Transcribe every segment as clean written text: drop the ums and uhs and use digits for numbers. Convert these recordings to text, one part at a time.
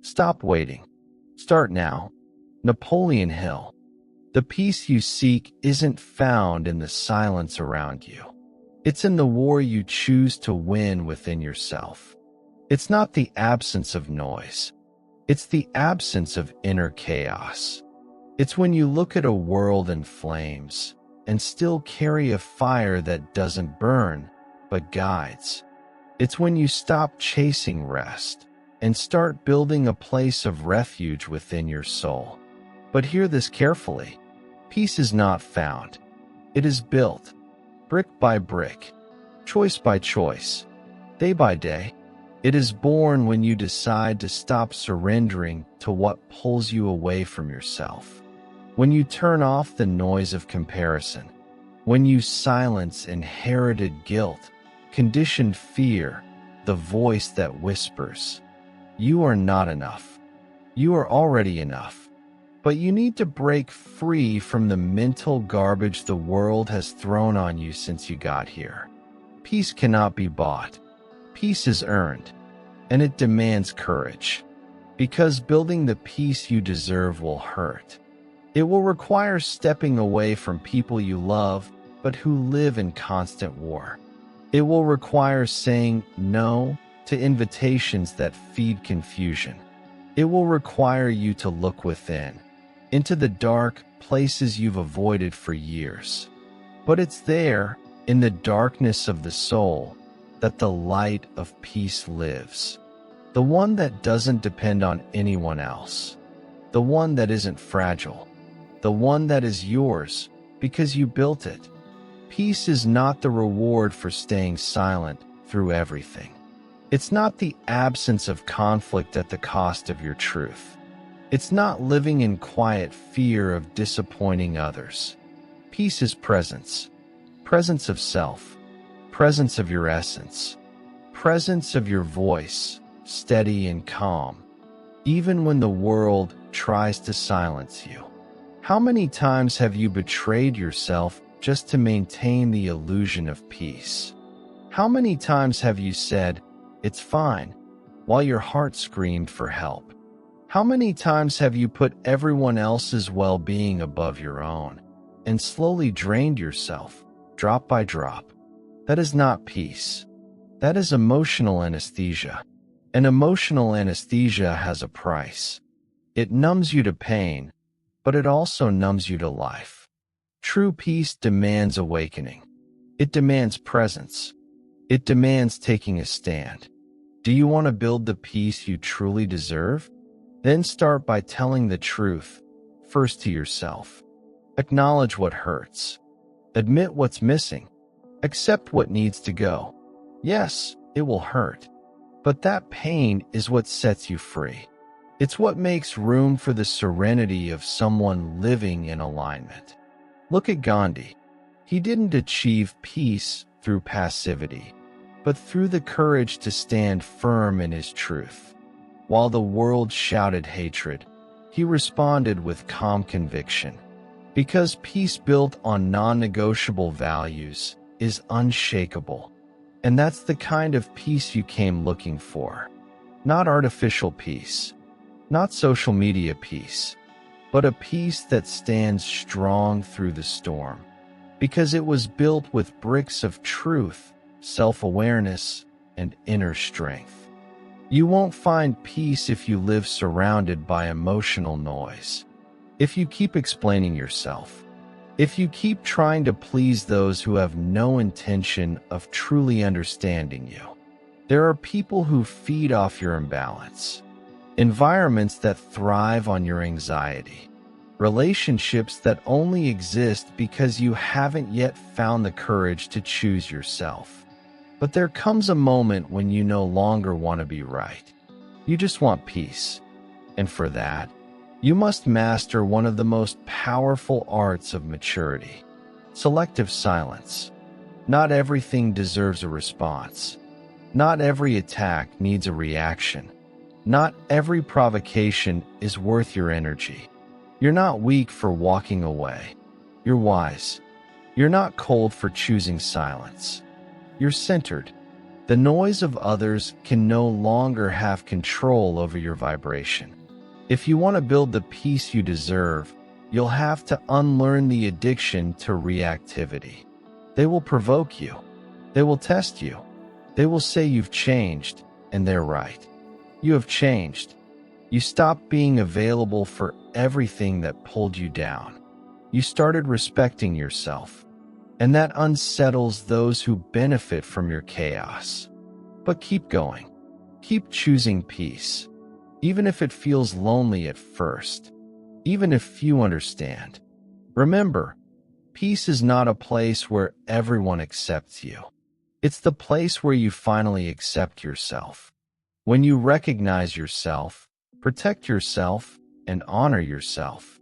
Stop waiting. Start now. Napoleon Hill. The peace you seek isn't found in the silence around you. It's in the war you choose to win within yourself. It's not the absence of noise. It's the absence of inner chaos. It's when you look at a world in flames and still carry a fire that doesn't burn, but guides. It's when you stop chasing rest and start building a place of refuge within your soul. But hear this carefully. Peace is not found. It is built, brick by brick, choice by choice, day by day. It is born when you decide to stop surrendering to what pulls you away from yourself. When you turn off the noise of comparison, when you silence inherited guilt, conditioned fear, the voice that whispers, "You are not enough. You are already enough." But you need to break free from the mental garbage the world has thrown on you since you got here. Peace cannot be bought. Peace is earned, and it demands courage. Because building the peace you deserve will hurt. It will require stepping away from people you love, but who live in constant war. It will require saying no to invitations that feed confusion. It will require you to look within, into the dark places you've avoided for years. But it's there, in the darkness of the soul, that the light of peace lives. The one that doesn't depend on anyone else. The one that isn't fragile. The one that is yours because you built it. Peace is not the reward for staying silent through everything. It's not the absence of conflict at the cost of your truth. It's not living in quiet fear of disappointing others. Peace is presence. Presence of self. Presence of your essence. Presence of your voice, steady and calm, even when the world tries to silence you. How many times have you betrayed yourself just to maintain the illusion of peace? How many times have you said, "It's fine," while your heart screamed for help? How many times have you put everyone else's well-being above your own and slowly drained yourself, drop by drop? That is not peace. That is emotional anesthesia. And emotional anesthesia has a price. It numbs you to pain, but it also numbs you to life. True peace demands awakening. It demands presence. It demands taking a stand. Do you want to build the peace you truly deserve? Then start by telling the truth, first to yourself. Acknowledge what hurts. Admit what's missing. Accept what needs to go. Yes, it will hurt. But that pain is what sets you free. It's what makes room for the serenity of someone living in alignment. Look at Gandhi. He didn't achieve peace through passivity, but through the courage to stand firm in his truth. While the world shouted hatred, he responded with calm conviction. Because peace built on non-negotiable values is unshakable. And that's the kind of peace you came looking for. Not artificial peace, not social media peace, but a peace that stands strong through the storm. Because it was built with bricks of truth, self-awareness, and inner strength. You won't find peace if you live surrounded by emotional noise. If you keep explaining yourself. If you keep trying to please those who have no intention of truly understanding you. There are people who feed off your imbalance. Environments that thrive on your anxiety. Relationships that only exist because you haven't yet found the courage to choose yourself. But there comes a moment when you no longer want to be right. You just want peace. And for that, you must master one of the most powerful arts of maturity. Selective silence. Not everything deserves a response. Not every attack needs a reaction. Not every provocation is worth your energy. You're not weak for walking away. You're wise. You're not cold for choosing silence. You're centered. The noise of others can no longer have control over your vibration. If you want to build the peace you deserve, you'll have to unlearn the addiction to reactivity. They will provoke you. They will test you. They will say you've changed, and they're right. You have changed. You stopped being available for everything that pulled you down. You started respecting yourself, and that unsettles those who benefit from your chaos. But keep going. Keep choosing peace, even if it feels lonely at first, even if few understand. Remember, peace is not a place where everyone accepts you. It's the place where you finally accept yourself. When you recognize yourself, protect yourself, and honor yourself,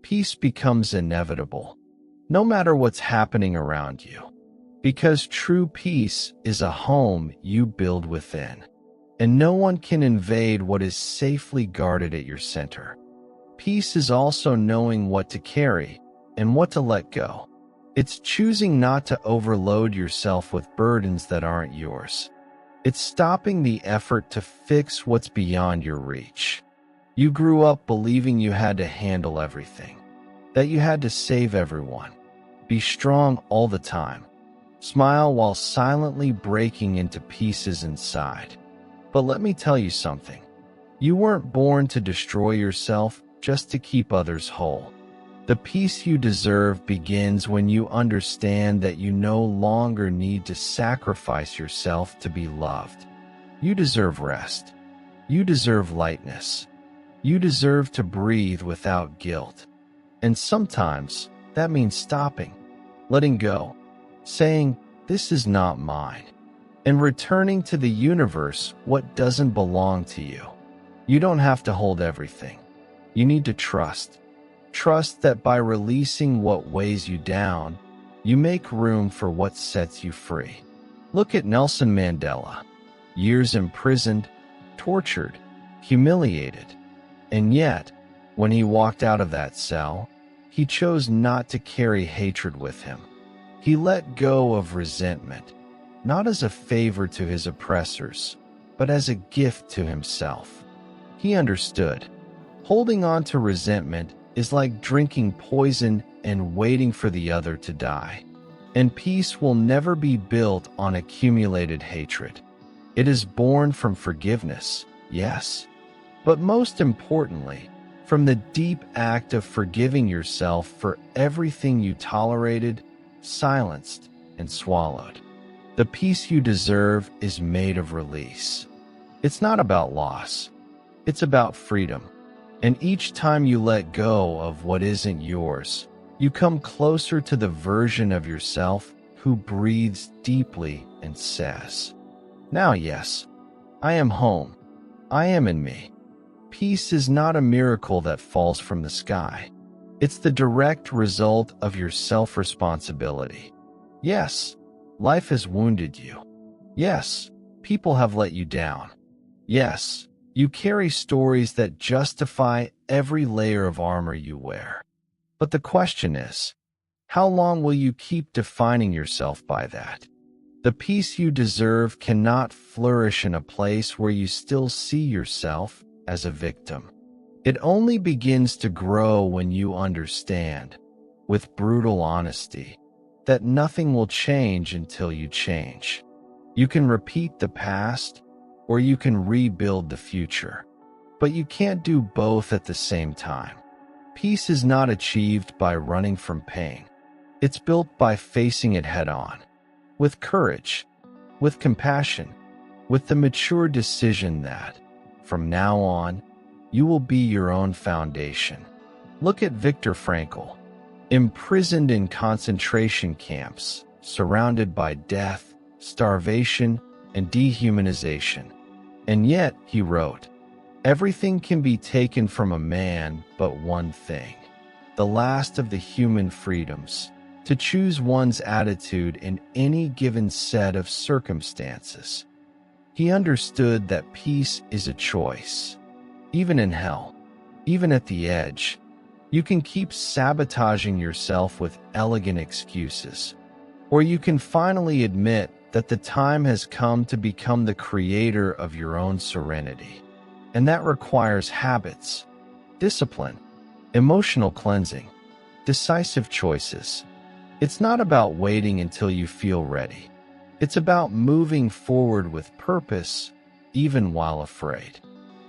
peace becomes inevitable, no matter what's happening around you. Because true peace is a home you build within, and no one can invade what is safely guarded at your center. Peace is also knowing what to carry and what to let go. It's choosing not to overload yourself with burdens that aren't yours. It's stopping the effort to fix what's beyond your reach. You grew up believing you had to handle everything, that you had to save everyone, be strong all the time, smile while silently breaking into pieces inside. But let me tell you something. You weren't born to destroy yourself just to keep others whole. The peace you deserve begins when you understand that you no longer need to sacrifice yourself to be loved. You deserve rest. You deserve lightness. You deserve to breathe without guilt. And sometimes that means stopping, letting go, saying, "This is not mine," and returning to the universe what doesn't belong to you. You don't have to hold everything. You need to trust. Trust that by releasing what weighs you down, you make room for what sets you free. Look at Nelson Mandela. Years imprisoned, tortured, humiliated. And yet, when he walked out of that cell, he chose not to carry hatred with him. He let go of resentment, not as a favor to his oppressors, but as a gift to himself. He understood. Holding on to resentment is like drinking poison and waiting for the other to die. And peace will never be built on accumulated hatred. It is born from forgiveness, yes, but most importantly, from the deep act of forgiving yourself for everything you tolerated, silenced, and swallowed. The peace you deserve is made of release. It's not about loss. It's about freedom. And each time you let go of what isn't yours, you come closer to the version of yourself who breathes deeply and says, "Now, yes, I am home. I am in me." Peace is not a miracle that falls from the sky. It's the direct result of your self-responsibility. Yes, life has wounded you. Yes, people have let you down. Yes, you carry stories that justify every layer of armor you wear. But the question is, how long will you keep defining yourself by that? The peace you deserve cannot flourish in a place where you still see yourself as a victim. It only begins to grow when you understand, with brutal honesty, that nothing will change until you change. You can repeat the past, or you can rebuild the future. But you can't do both at the same time. Peace is not achieved by running from pain. It's built by facing it head-on, with courage, with compassion, with the mature decision that, from now on, you will be your own foundation. Look at Viktor Frankl, imprisoned in concentration camps, surrounded by death, starvation, and dehumanization. And yet, he wrote, "Everything can be taken from a man but one thing, the last of the human freedoms, to choose one's attitude in any given set of circumstances." He understood that peace is a choice. Even in hell, even at the edge, you can keep sabotaging yourself with elegant excuses, or you can finally admit that the time has come to become the creator of your own serenity. And that requires habits, discipline, emotional cleansing, decisive choices. It's not about waiting until you feel ready. It's about moving forward with purpose, even while afraid.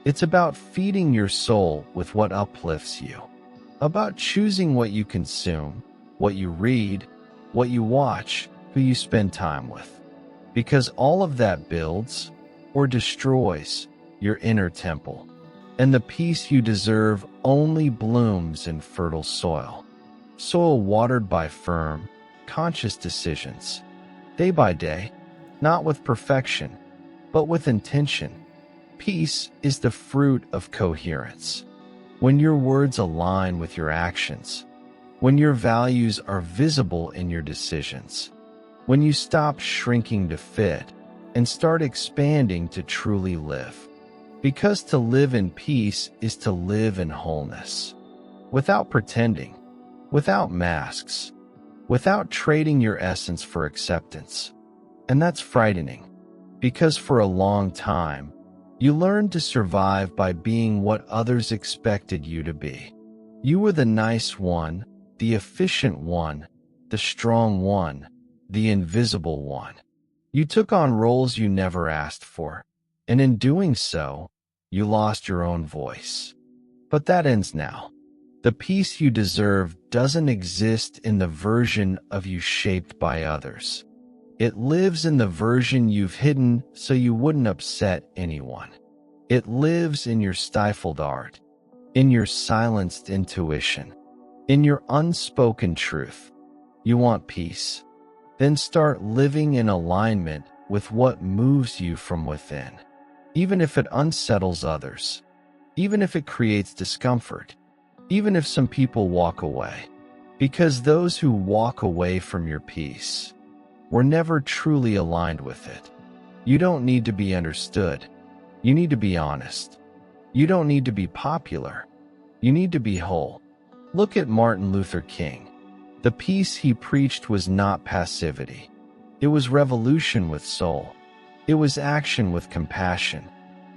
It's about feeding your soul with what uplifts you, about choosing what you consume, what you read, what you watch, who you spend time with. Because all of that builds or destroys your inner temple, and the peace you deserve only blooms in fertile soil, soil watered by firm, conscious decisions, day by day, not with perfection, but with intention. Peace is the fruit of coherence. When your words align with your actions, when your values are visible in your decisions, when you stop shrinking to fit and start expanding to truly live. Because to live in peace is to live in wholeness, without pretending, without masks, without trading your essence for acceptance. And that's frightening, because for a long time, you learned to survive by being what others expected you to be. You were the nice one, the efficient one, the strong one, the invisible one. You took on roles you never asked for, and in doing so, you lost your own voice. But that ends now. The peace you deserve doesn't exist in the version of you shaped by others. It lives in the version you've hidden so you wouldn't upset anyone. It lives in your stifled art, in your silenced intuition, in your unspoken truth. You want peace? Then start living in alignment with what moves you from within, even if it unsettles others, even if it creates discomfort, even if some people walk away. Because those who walk away from your peace were never truly aligned with it. You don't need to be understood. You need to be honest. You don't need to be popular. You need to be whole. Look at Martin Luther King. The peace he preached was not passivity. It was revolution with soul. It was action with compassion.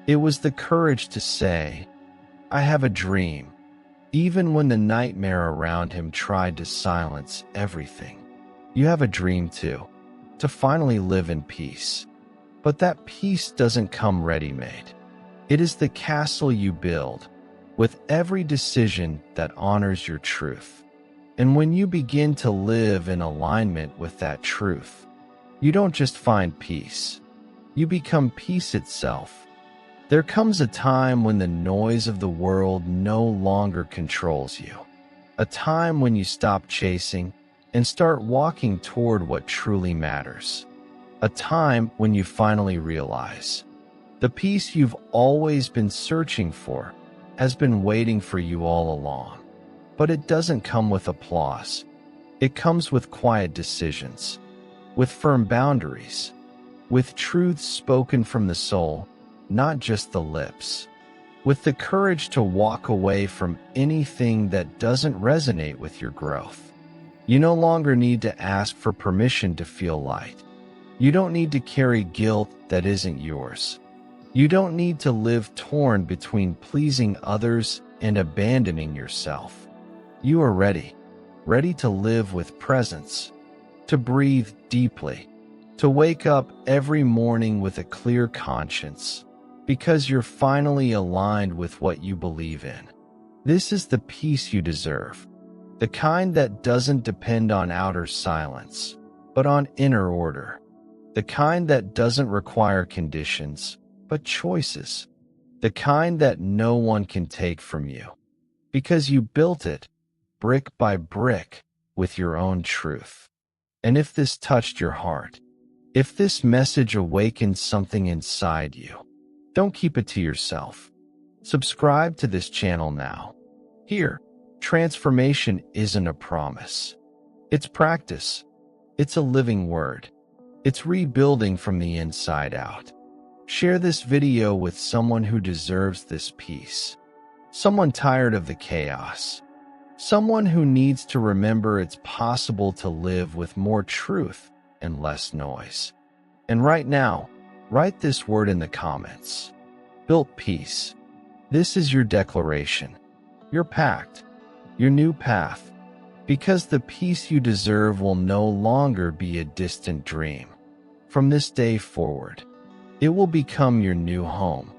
It was the courage to say, I have a dream, even when the nightmare around him tried to silence everything. You have a dream too, to finally live in peace. But that peace doesn't come ready-made. It is the castle you build with every decision that honors your truth. And when you begin to live in alignment with that truth, you don't just find peace. You become peace itself. There comes a time when the noise of the world no longer controls you. A time when you stop chasing and start walking toward what truly matters. A time when you finally realize the peace you've always been searching for has been waiting for you all along. But it doesn't come with applause. It comes with quiet decisions, with firm boundaries, with truths spoken from the soul, not just the lips, with the courage to walk away from anything that doesn't resonate with your growth. You no longer need to ask for permission to feel light. You don't need to carry guilt that isn't yours. You don't need to live torn between pleasing others and abandoning yourself. You are ready to live with presence, to breathe deeply, to wake up every morning with a clear conscience, because you're finally aligned with what you believe in. This is the peace you deserve, the kind that doesn't depend on outer silence, but on inner order, the kind that doesn't require conditions, but choices, the kind that no one can take from you, because you built it brick by brick with your own truth. And if this touched your heart, if this message awakened something inside you, don't keep it to yourself. Subscribe to this channel now. Here, transformation isn't a promise. It's practice. It's a living word. It's rebuilding from the inside out. Share this video with someone who deserves this peace. Someone tired of the chaos. Someone who needs to remember it's possible to live with more truth and less noise. And right now, write this word in the comments. Built peace. This is your declaration, your pact, your new path, because the peace you deserve will no longer be a distant dream. From this day forward, it will become your new home,